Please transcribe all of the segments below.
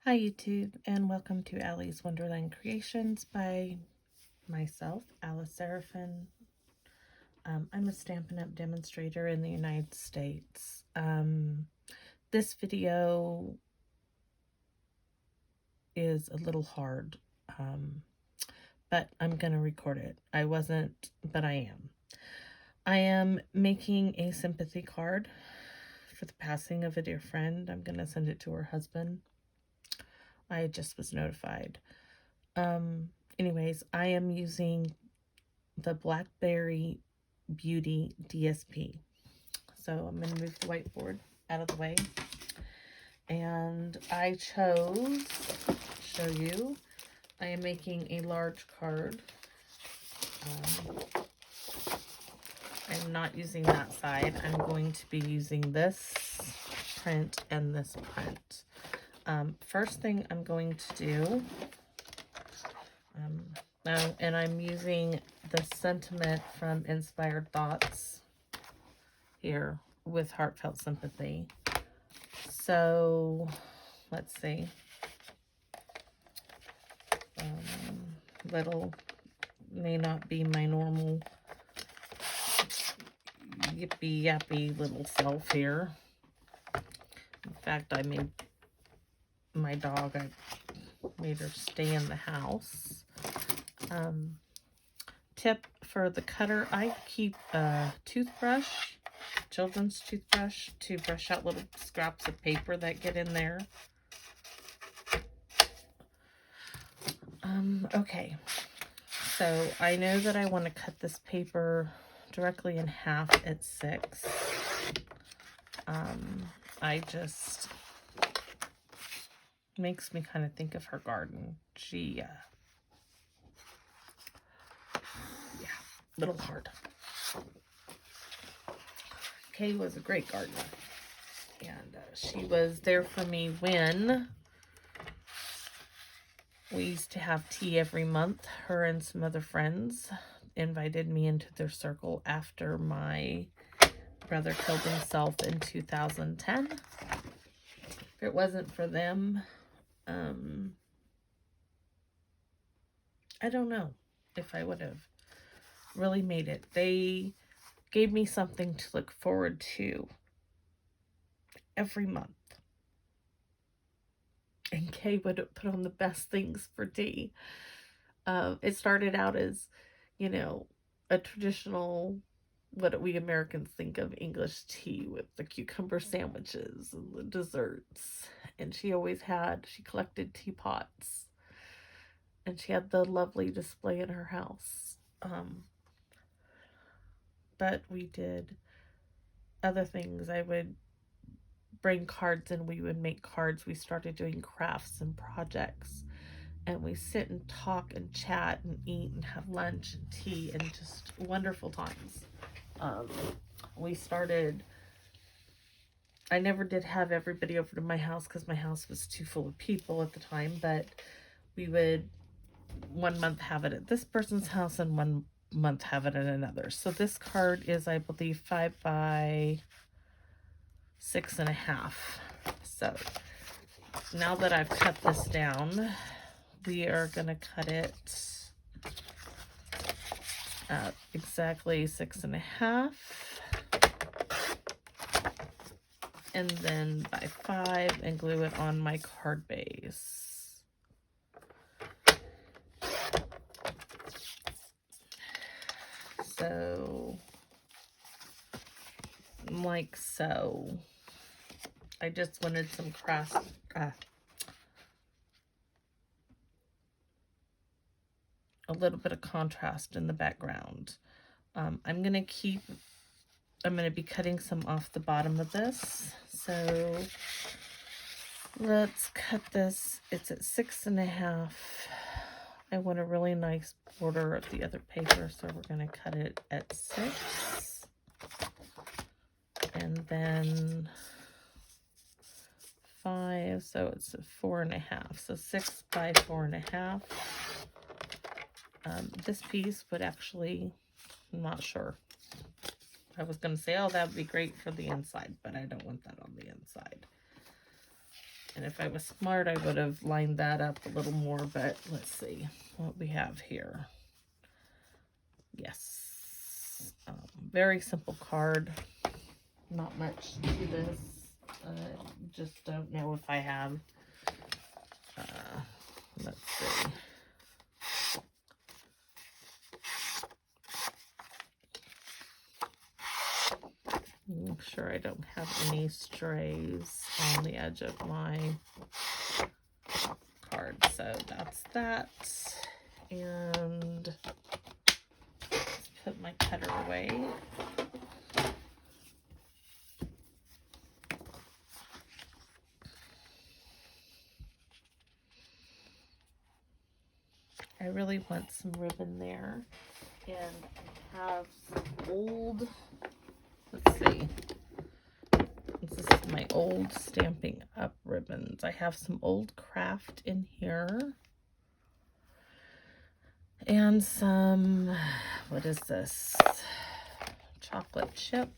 Hi YouTube, and welcome to Allie's Wonderland Creations by myself, Alice Seraphin. I'm a Stampin' Up! Demonstrator in the United States. This video is a little hard, but I'm going to record it. I wasn't, but I am. I am making a sympathy card for the passing of a dear friend. I'm going to send it to her husband. I just was notified. Anyways, I am using the Blackberry Beauty DSP. So I'm going to move the whiteboard out of the way. And I chose, show you, I am making a large card. I'm not using that side. I'm going to be using this print and this print. First thing I'm going to do, and I'm using the sentiment from Inspired Thoughts here with Heartfelt Sympathy. So, let's see. Little may not be my normal yippee yappy little self here. In fact, I made my dog, I made her stay in the house. Tip for the cutter, I keep a toothbrush, children's toothbrush, to brush out little scraps of paper that get in there. Okay, so I know that I want to cut this paper directly in half at 6. I just, makes me kind of think of her garden. She, yeah, little hard. Kay was a great gardener, and she was there for me when we used to have tea every month. Her and some other friends invited me into their circle after my brother killed himself in 2010. If it wasn't for them, I don't know if I would have really made it. They gave me something to look forward to every month. And Kay would put on the best things for tea. It started out as, you know, a traditional, what we Americans think of English tea, with the cucumber sandwiches and the desserts. And she collected teapots. And she had the lovely display in her house. But we did other things. I would bring cards and we would make cards. We started doing crafts and projects. And we sit and talk and chat and eat and have lunch and tea and just wonderful times. We started, I never did have everybody over to my house because my house was too full of people at the time, but we would one month have it at this person's house and one month have it at another. So this card is, I believe, 5 by 6.5. So now that I've cut this down, we are going to cut it at exactly 6.5, and then by 5, and glue it on my card base. So, like so. I just wanted some a little bit of contrast in the background. I'm going to be cutting some off the bottom of this. So let's cut this. It's at 6.5. I want a really nice border of the other paper, so we're going to cut it at 6. And then 5, so it's a 4.5. So 6 by 4.5. This piece would actually, I'm not sure. I was going to say, oh, that would be great for the inside, but I don't want that on the inside. And if I was smart, I would have lined that up a little more, but let's see what we have here. Yes. Very simple card. Not much to this. Just don't know if I have. Let's see. Make sure I don't have any strays on the edge of my card. So that's that. And let's put my cutter away. I really want some ribbon there. And I have some old, let's see. This is my old Stampin' Up ribbons. I have some old craft in here. And some, what is this? Chocolate chip.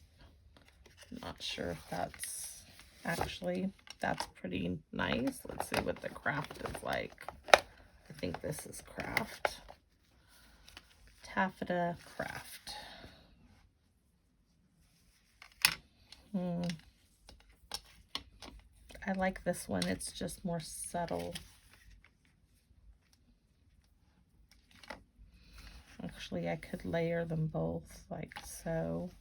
Not sure if that's actually, that's pretty nice. Let's see what the craft is like. I think this is craft. Taffeta craft. I like this one. It's just more subtle. Actually, I could layer them both like so.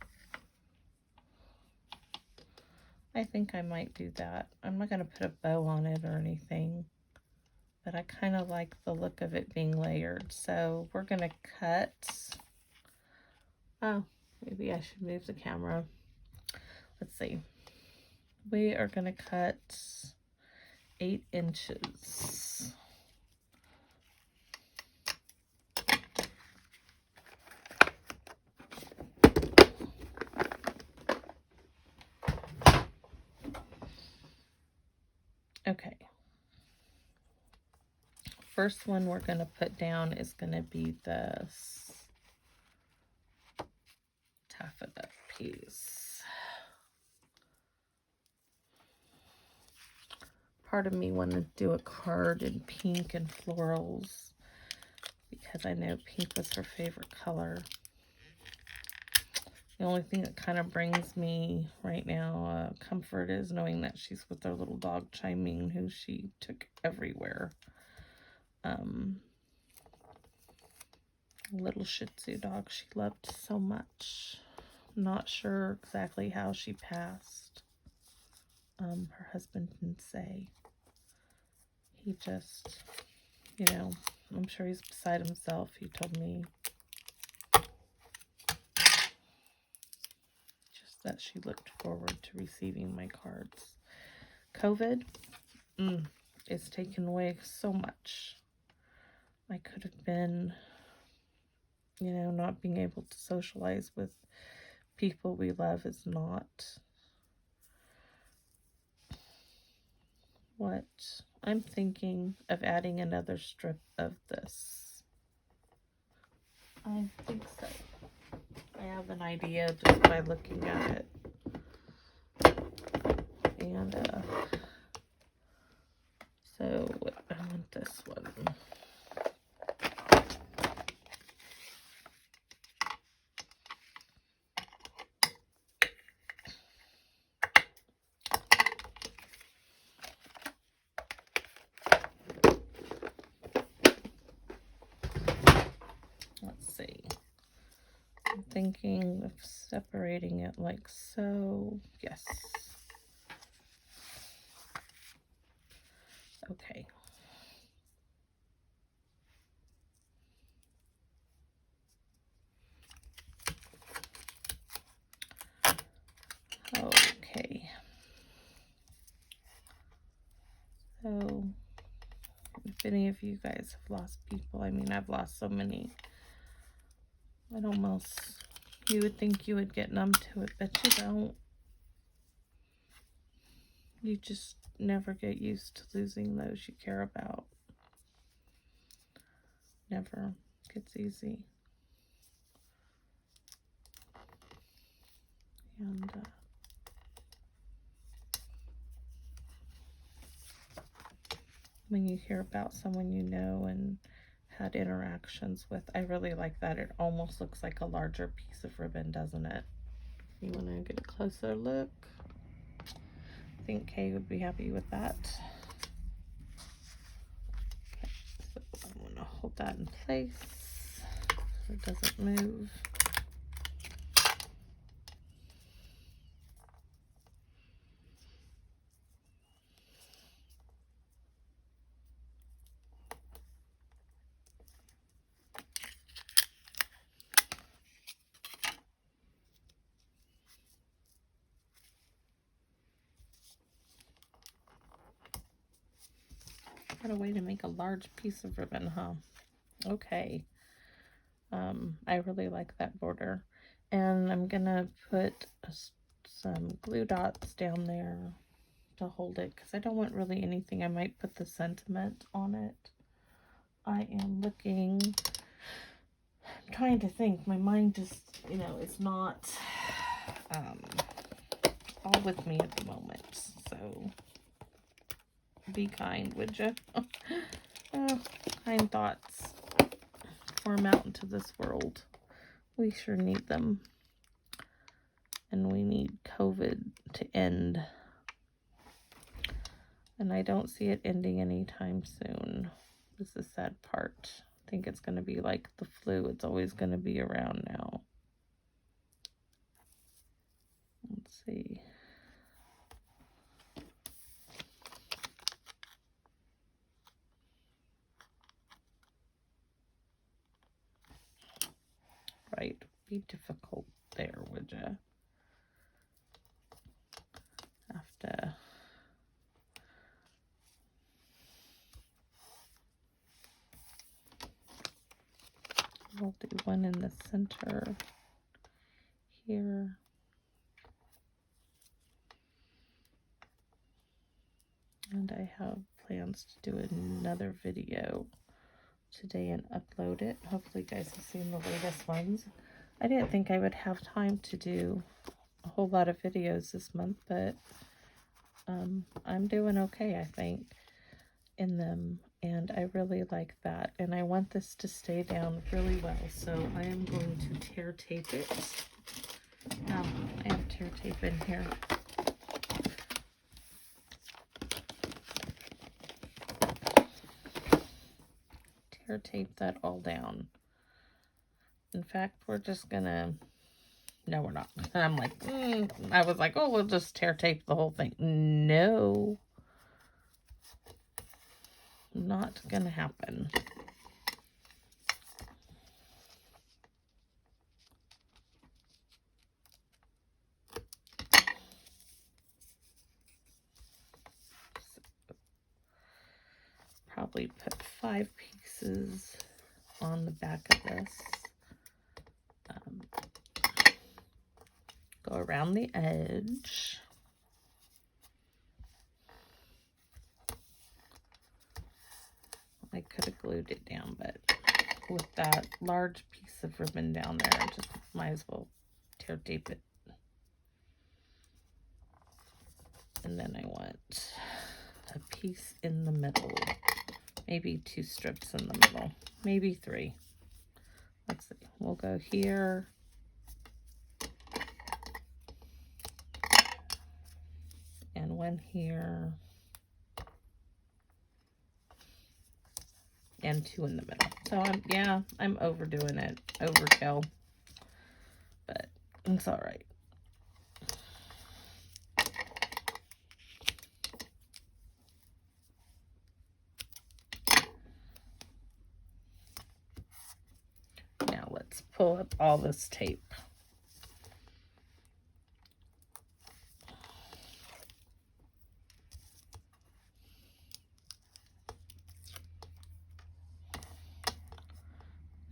I think I might do that. I'm not going to put a bow on it or anything, but I kind of like the look of it being layered. So we're going to cut. Oh, maybe I should move the camera. Let's see. We are going to cut 8 inches. Okay. First one we're going to put down is going to be this taffeta piece. Part of me wanted to do a card in pink and florals because I know pink was her favorite color. The only thing that kind of brings me right now comfort is knowing that she's with our little dog Chiming, who she took everywhere. Little Shih Tzu dog she loved so much. Not sure exactly how she passed. Her husband didn't say. He just, you know, I'm sure he's beside himself. He told me just that she looked forward to receiving my cards. COVID it's taken away so much. I could have been, you know, not being able to socialize with people we love is not what I'm thinking of adding another strip of this. I think so. I have an idea just by looking at it. And so I want this one. Let's see. I'm thinking of separating it like so. Yes. Okay. Okay. So, if any of you guys have lost people, I mean, I've lost so many. I'd almost, you would think you would get numb to it, but you don't. You just never get used to losing those you care about. Never gets easy. And when you hear about someone you know and had interactions with. I really like that. It almost looks like a larger piece of ribbon, doesn't it? You want to get a closer look? I think Kay would be happy with that. Okay, so I'm going to hold that in place so it doesn't move. What a way to make a large piece of ribbon, huh? Okay. I really like that border. And I'm gonna put some glue dots down there to hold it because I don't want really anything. I might put the sentiment on it. I am looking, I'm trying to think. My mind just, it's not all with me at the moment. So be kind, would you? Kind thoughts form out into this world. We sure need them. And we need COVID to end. And I don't see it ending anytime soon. This is the sad part. I think it's going to be like the flu. It's always going to be around now. Let's see. Right. Be difficult there, would you? Have to. We'll do one in the center here. And I have plans to do another video today and upload it. Hopefully you guys have seen the latest ones. I didn't think I would have time to do a whole lot of videos this month, but I'm doing okay, I think, in them, and I really like that, and I want this to stay down really well, so I am going to tear tape it. Now, I have tear tape in here. Tear tape that all down. In fact, we're just gonna, no, we're not. I'm like, I was like, oh, we'll just tear tape the whole thing. No. Not gonna happen. So, probably put 5 pieces on the back of this. Go around the edge. I could have glued it down, but with that large piece of ribbon down there, I just might as well tear tape it. And then I want a piece in the middle. Maybe 2 strips in the middle. Maybe 3. Let's see. We'll go here. And 1 here. And 2 in the middle. So I'm overdoing it. Overkill. But it's all right. Now let's pull up all this tape.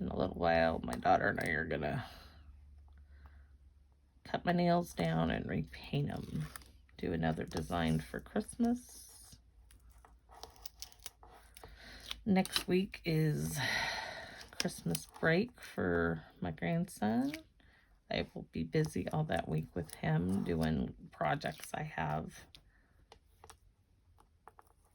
In a little while, my daughter and I are gonna cut my nails down and repaint them. Do another design for Christmas. Next week is Christmas break for my grandson. I will be busy all that week with him doing projects I have.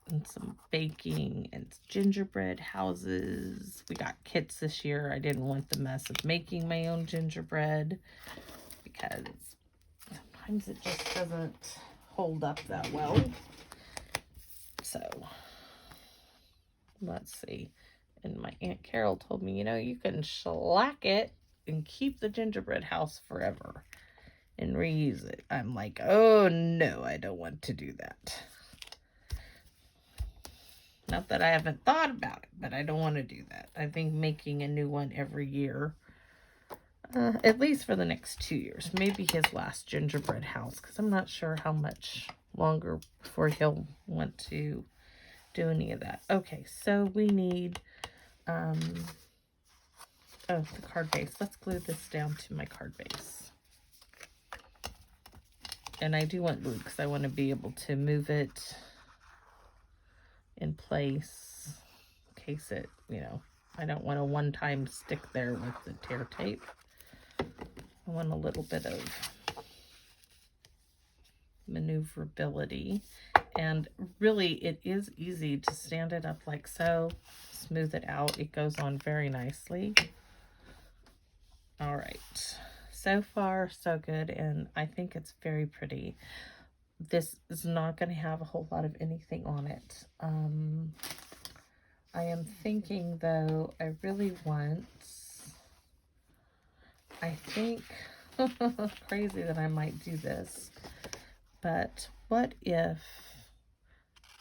and some baking and gingerbread houses. We got kits this year. I didn't want the mess of making my own gingerbread because sometimes it just doesn't hold up that well. So let's see. And my Aunt Carol told me, you know, you can shellac it and keep the gingerbread house forever and reuse it. I'm like, oh no, I don't want to do that. Not that I haven't thought about it, but I don't want to do that. I think making a new one every year, at least for the next 2 years, maybe his last gingerbread house, because I'm not sure how much longer before he'll want to do any of that. Okay, so we need, oh, the card base. Let's glue this down to my card base. And I do want glue because I want to be able to move it in place in case it, you know, I don't want a one-time stick there with the tear tape. I want a little bit of maneuverability. And really, it is easy to stand it up like so, smooth it out. It goes on very nicely. All right. So far, so good, and I think it's very pretty. This is not going to have a whole lot of anything on it. I am thinking, though, I really want, I think, crazy that I might do this, but what if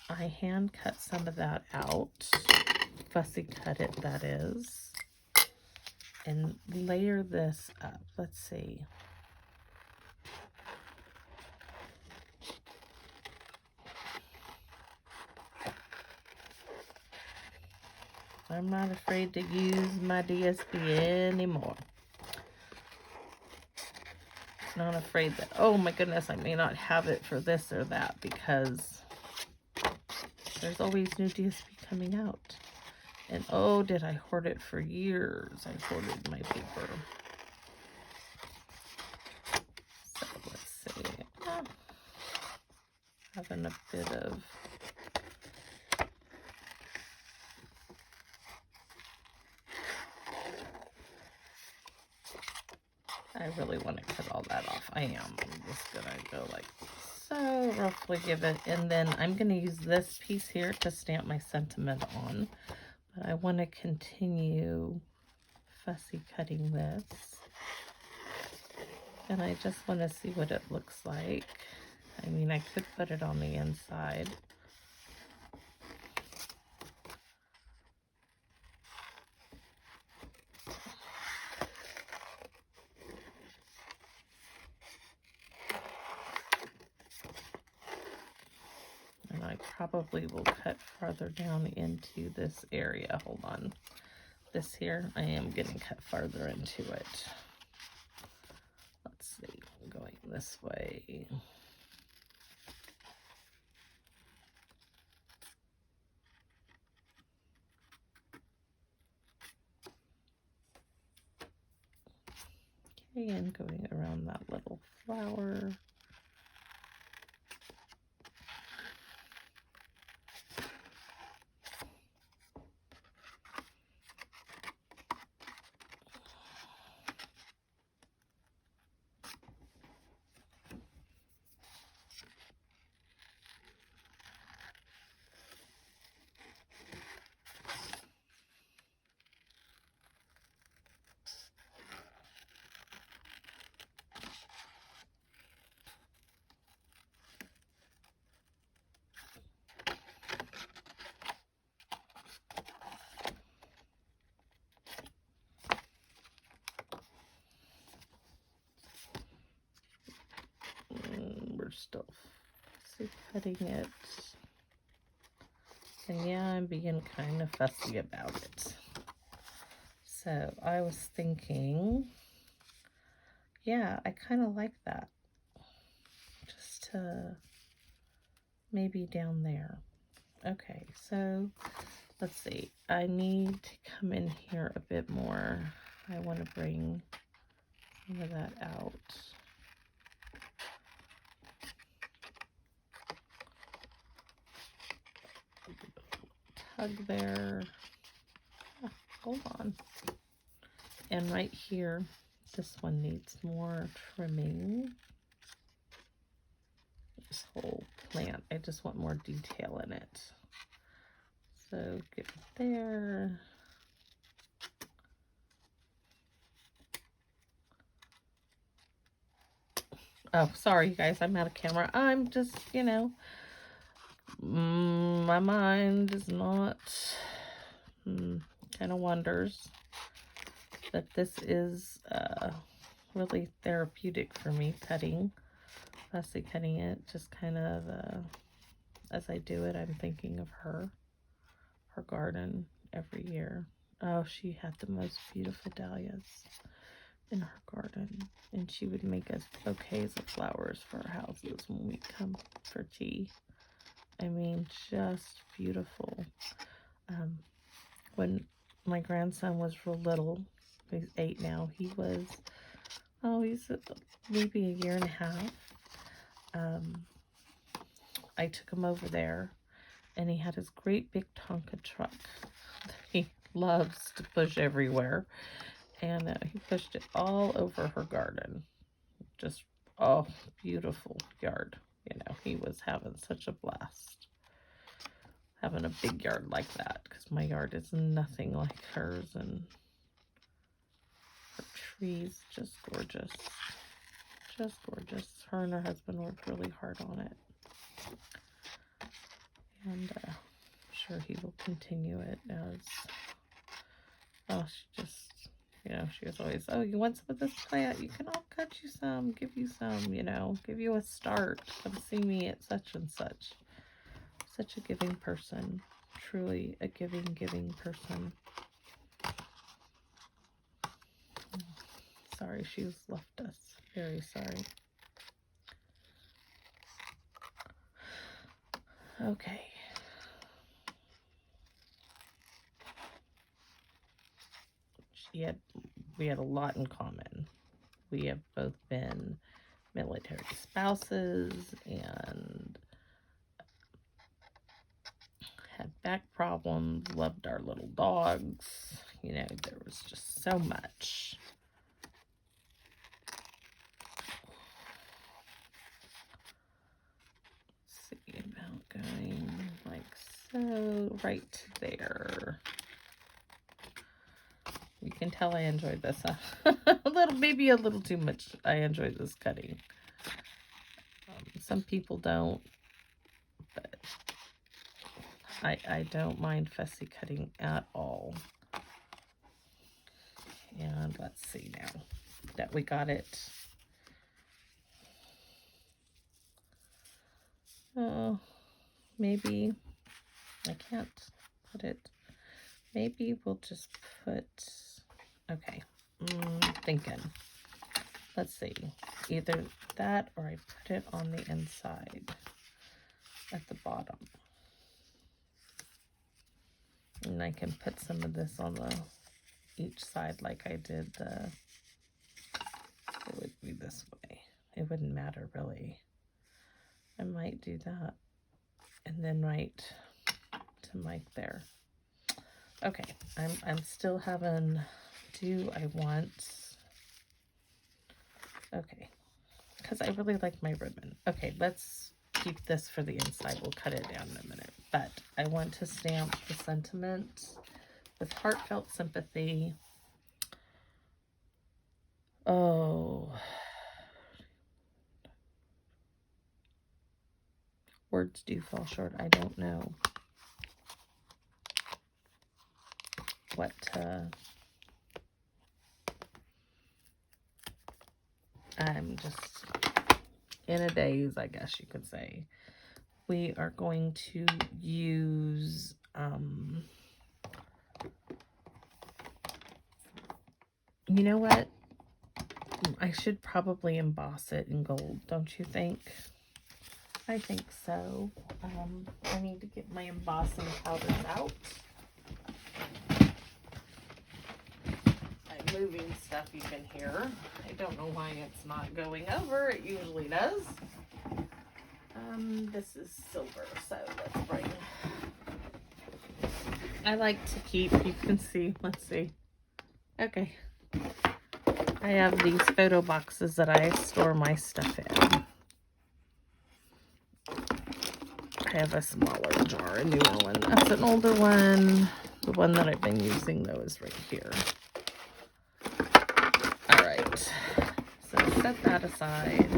I hand cut some of that out, fussy cut it, that is, and layer this up. Let's see. I'm not afraid to use my DSP anymore. Not afraid that, oh my goodness, I may not have it for this or that, because there's always new DSP coming out. And oh, did I hoard it for years? I hoarded my paper. So let's see. Having a bit of I really want to cut all that off. I am. I'm just going to go like so, roughly give it. And then I'm going to use this piece here to stamp my sentiment on. But I want to continue fussy cutting this. And I just want to see what it looks like. I mean, I could put it on the inside. And I probably will cut farther down into this area. Hold on. This here, I am getting cut farther into it. Let's see, I'm going this way. Okay, and going around that little flower. We're still cutting it. And yeah, I'm being kind of fussy about it. So I was thinking, yeah, I kind of like that. Just maybe down there. Okay, so let's see. I need to come in here a bit more. I want to bring some of that out. hug there. Oh, hold on. And right here, this one needs more trimming. This whole plant, I just want more detail in it. So get it there. Oh, sorry, you guys, I'm out of camera. I'm just, you know, my mind is not, kind of wonders. But this is really therapeutic for me, fussy cutting it. Just kind of, as I do it, I'm thinking of her garden every year. Oh, she had the most beautiful dahlias in her garden, and she would make us bouquets of flowers for our houses when we come for tea. I mean, just beautiful. When my grandson was real little, he's 8 now, he's maybe a year and a half. I took him over there, and he had his great big Tonka truck that he loves to push everywhere. And he pushed it all over her garden. Just, oh, beautiful yard. You know, he was having such a blast having a big yard like that, because my yard is nothing like hers, and her trees just gorgeous. Just gorgeous. Her and her husband worked really hard on it. And I'm sure he will continue it as, oh, she just, you know, she was always, oh, you want some of this plant? You can, I'll cut you some, give you some, you know, give you a start. Come see me at such and such. Such a giving person. Truly a giving person. Sorry she's left us. Very sorry. Okay. We had a lot in common. We have both been military spouses and had back problems, loved our little dogs. You know, there was just so much. Let's see about going like so, right there. You can tell I enjoyed this, huh? Maybe a little too much. I enjoyed this cutting. Some people don't, but I don't mind fussy cutting at all. And let's see now that we got it. Oh, maybe I can't put it. Maybe we'll just put, okay, thinking. Let's see, either that or I put it on the inside at the bottom. And I can put some of this on each side like I did it would be this way. It wouldn't matter really. I might do that. And then right to Mike there. Okay, I'm still having, do I want, okay, because I really like my ribbon. Okay, let's keep this for the inside. We'll cut it down in a minute. But I want to stamp the sentiment with heartfelt sympathy. Oh, words do fall short. I don't know what I'm just in a daze, I guess you could say. We are going to use you know what? I should probably emboss it in gold, don't you think? I think so. I need to get my embossing powders out. I'm moving stuff, you can hear. I don't know why it's not going over. It usually does. This is silver, so let's bring I like to keep, you can see, let's see. Okay. I have these photo boxes that I store my stuff in. I have a smaller jar, a newer one. That's an older one. The one that I've been using, though, is right here. All right. So set that aside.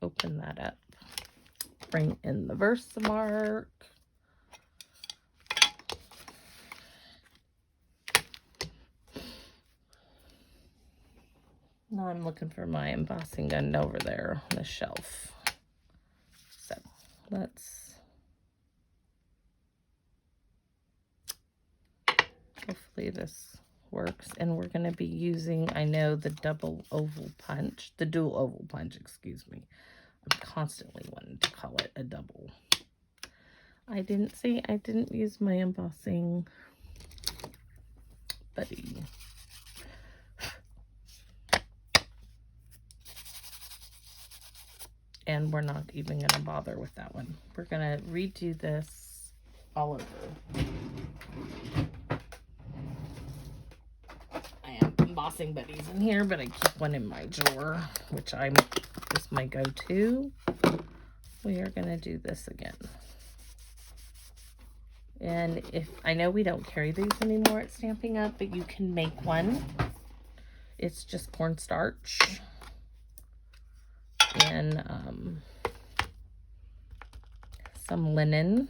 Open that up. Bring in the Versamark. Now I'm looking for my embossing gun over there on the shelf. So let's, hopefully this works. And we're going to be using, I know, the dual oval punch, excuse me. I'm constantly wanting to call it a double. I didn't use my embossing buddy. And we're not even going to bother with that one. We're going to redo this all over. I have embossing buddies in here, but I keep one in my drawer, which is my go-to. We are going to do this again. And if I know we don't carry these anymore at Stampin' Up, but you can make one. It's just cornstarch and some linen.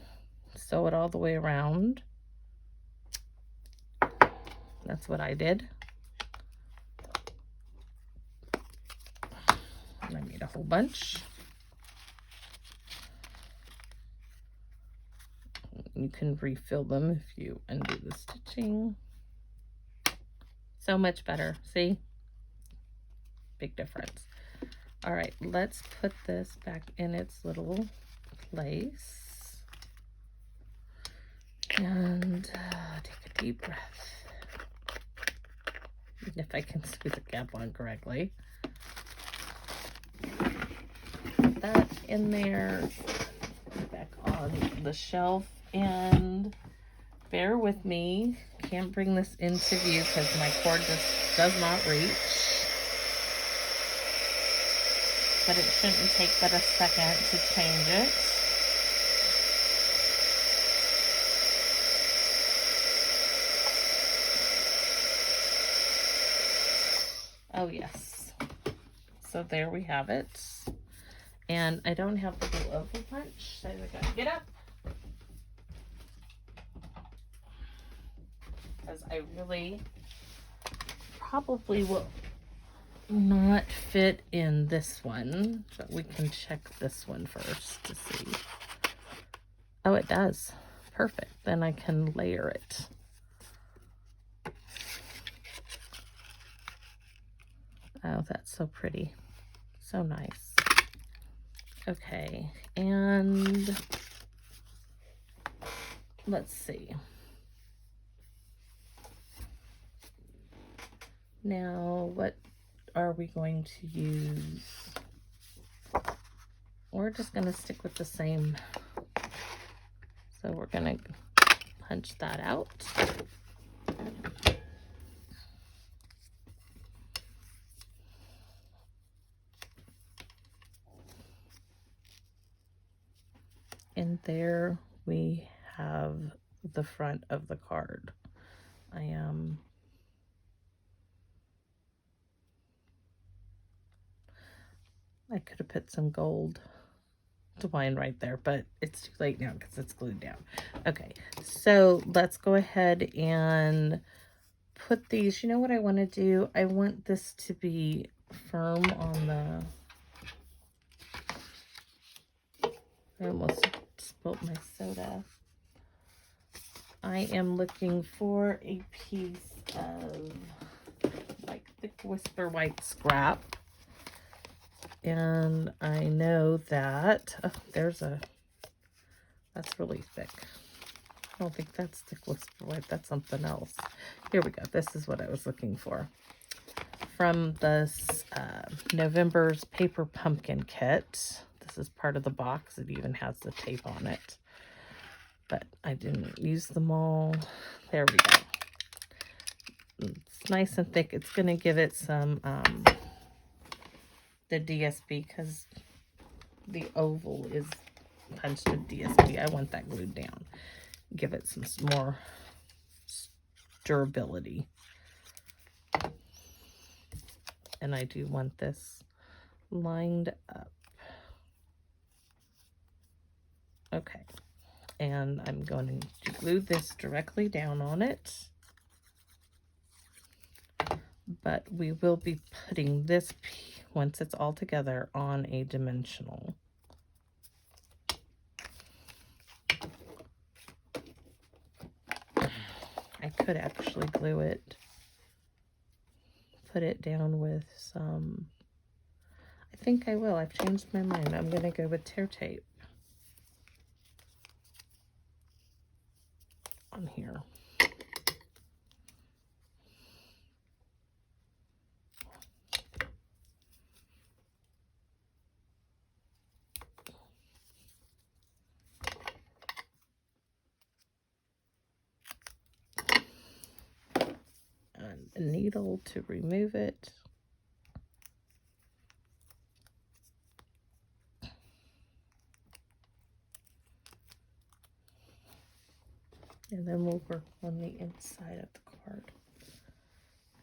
Sew it all the way around. That's what I did. And I made a whole bunch. You can refill them if you undo the stitching. So much better. See? Big difference. All right, let's put this back in its little place. And take a deep breath. If I can squeeze the cap on correctly. Put that in there. Back on the shelf. And bear with me. Can't bring this into view because my cord just does not reach. But it shouldn't take but a second to change it. Oh yes. So there we have it. And I don't have the little oval punch, so I gotta get up. Because I really probably will not fit in this one, but we can check this one first to see. Oh, it does. Perfect. Then I can layer it. Oh, that's so pretty. So nice. Okay, and let's see. Now, what are we going to use? We're just going to stick with the same. So we're going to punch that out. And there we have the front of the card. I could have put some gold twine right there, but it's too late now because it's glued down. Okay, so let's go ahead and put these. You know what I want to do? I want this to be firm on the... I almost spilled my soda. I am looking for a piece of like thick whisper white scrap. And I know that, oh, that's really thick. I don't think that's thick whisper white, that's something else. Here we go, this is what I was looking for. From this November's Paper Pumpkin Kit. This is part of the box. It even has the tape on it. But I didn't use them all. There we go. It's nice and thick. It's going to give it some, the DSP, because the oval is punched with DSP. I want that glued down. Give it some more durability. And I do want this lined up. Okay. And I'm going to glue this directly down on it. But we will be putting this, once it's all together, on a dimensional. I could actually glue it, put it down with some, I think I will. I've changed my mind. I'm going to go with tear tape on here. And a needle to remove it. And then we'll work on the inside of the card.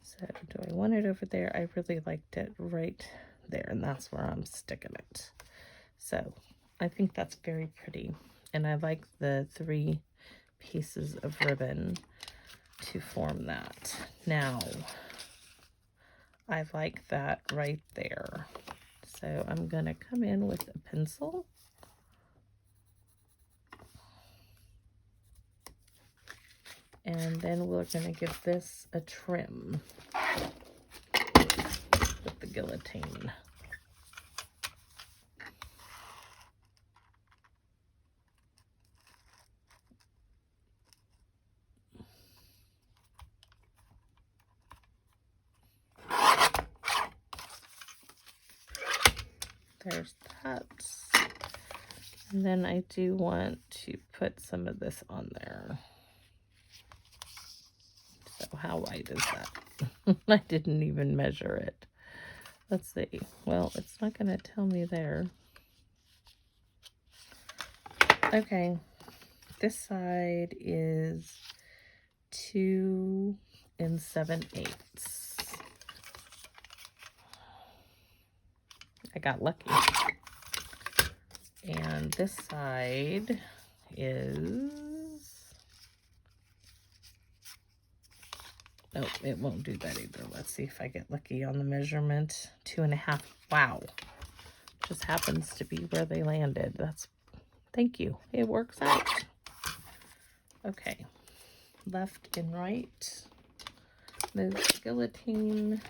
So do I want it over there? I really liked it right there, and that's where I'm sticking it. So I think that's very pretty. And I like the 3 pieces of ribbon to form that. Now, I like that right there. So I'm going to come in with a pencil. And then we're going to give this a trim with the guillotine. There's that. And then I do want to put some of this on there. So how wide is that? I didn't even measure it. Let's see. Well, it's not going to tell me there. Okay. This side is 2 7/8. I got lucky. And this side is, oh, it won't do that either. Let's see if I get lucky on the measurement. 2.5. Wow. Just happens to be where they landed. That's, thank you. It works out. Okay. Left and right. Move the guillotine.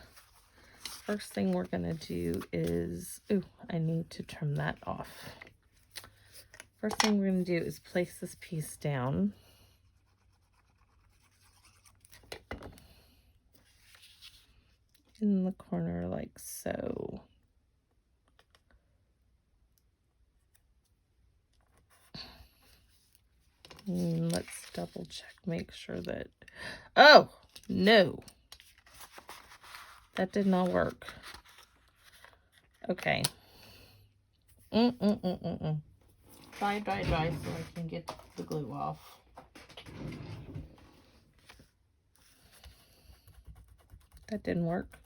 First thing we're going to do is, ooh, I need to trim that off. First thing we're going to do is place this piece down. In the corner like so. And let's double check, make sure that, oh, no. That did not work. Okay. Dry, so I can get the glue off. That didn't work.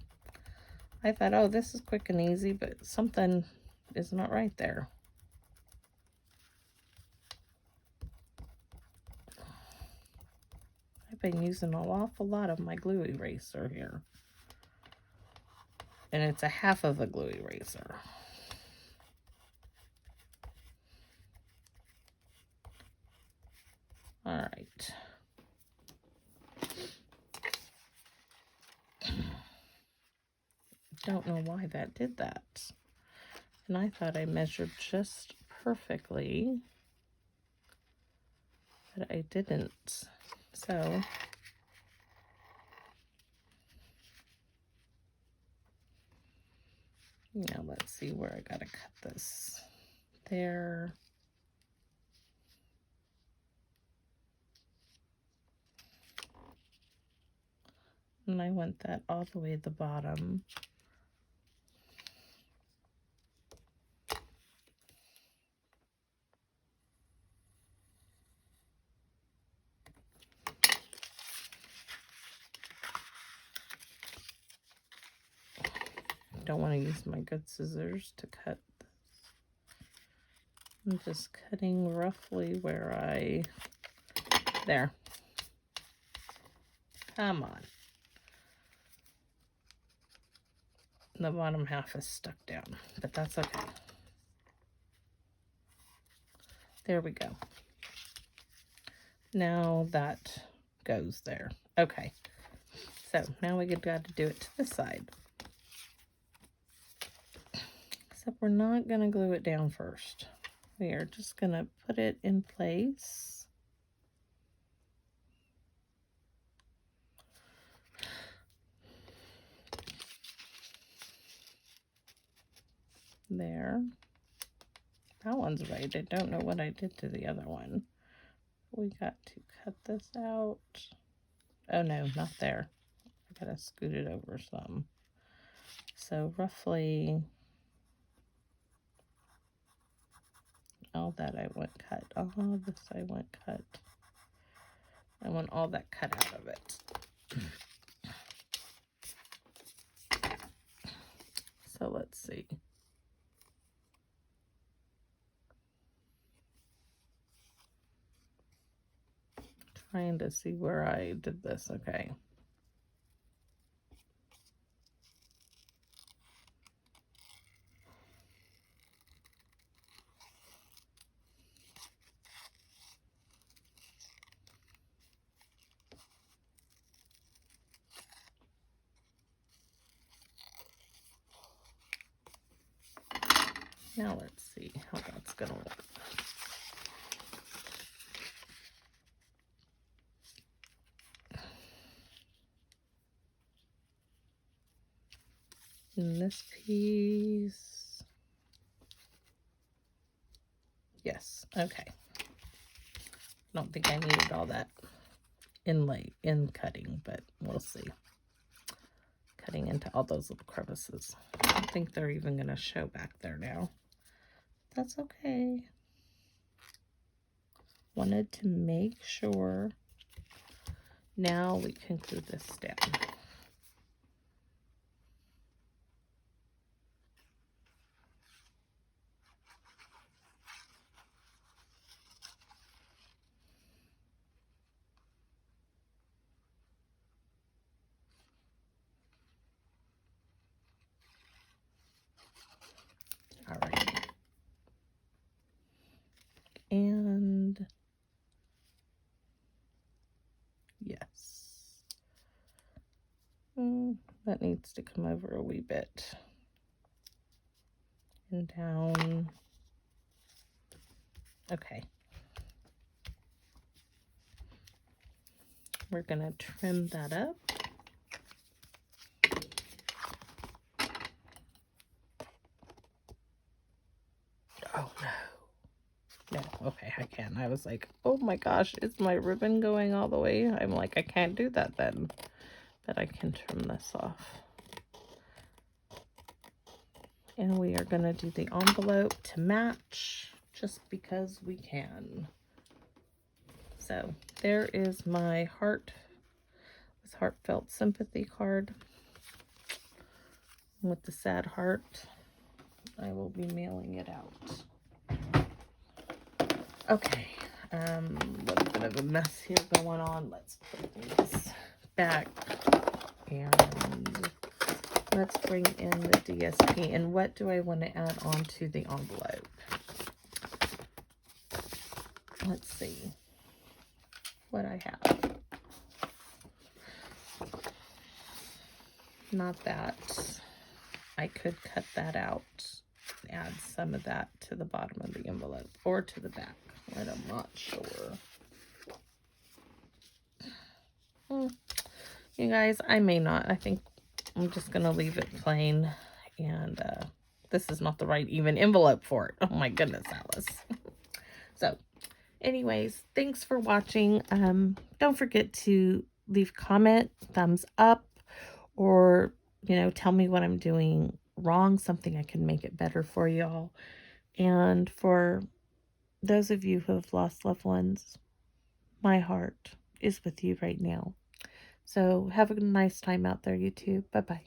I thought, oh, this is quick and easy, but something is not right there. I've been using an awful lot of my glue eraser here. And it's a half of a glue eraser. All right. Don't know why that did that. And I thought I measured just perfectly, but I didn't. So now let's see where I gotta cut this. there. And I want that all the way at the bottom. Don't want to use my good scissors to cut this. I'm just cutting roughly where there. Come on. The bottom half is stuck down, but that's okay. There we go. Now that goes there. Okay. So now we got to do it to the side. Except we're not going to glue it down first. We are just going to put it in place. There. That one's right. I don't know what I did to the other one. We got to cut this out. Oh no, not there. I gotta scoot it over some. So roughly all that I want cut. All this I want cut. I want all that cut out of it. So let's see. Trying to see where I did this. Okay. Now let's see how that's gonna look. And this piece, yes, okay. Don't think I needed all that in cutting, but we'll see. Cutting into all those little crevices. I don't think they're even gonna show back there now. That's okay. Wanted to make sure. Now we can glue this down. All right. And yes. That needs to come over a wee bit. And down. Okay. We're gonna trim that up. Oh no. No, okay, I can. I was like, oh my gosh, is my ribbon going all the way? I'm like, I can't do that then. But I can trim this off. And we are gonna do the envelope to match just because we can. So there is my heartfelt sympathy card with the sad heart. I will be mailing it out. Okay, a little bit of a mess here going on. Let's put this back and let's bring in the DSP. And what do I want to add on to the envelope? Let's see what I have. Not that. I could cut that out, add some of that to the bottom of the envelope or to the back. I'm not sure. You guys, I may not. I think I'm just going to leave it plain and this is not the right even envelope for it. Oh my goodness, Alice. So, anyways, thanks for watching. Don't forget to leave comment, thumbs up, or, tell me what I'm doing wrong, something I can make it better for y'all. And for those of you who have lost loved ones, my heart is with you right now. So have a nice time out there, you two. Bye-bye.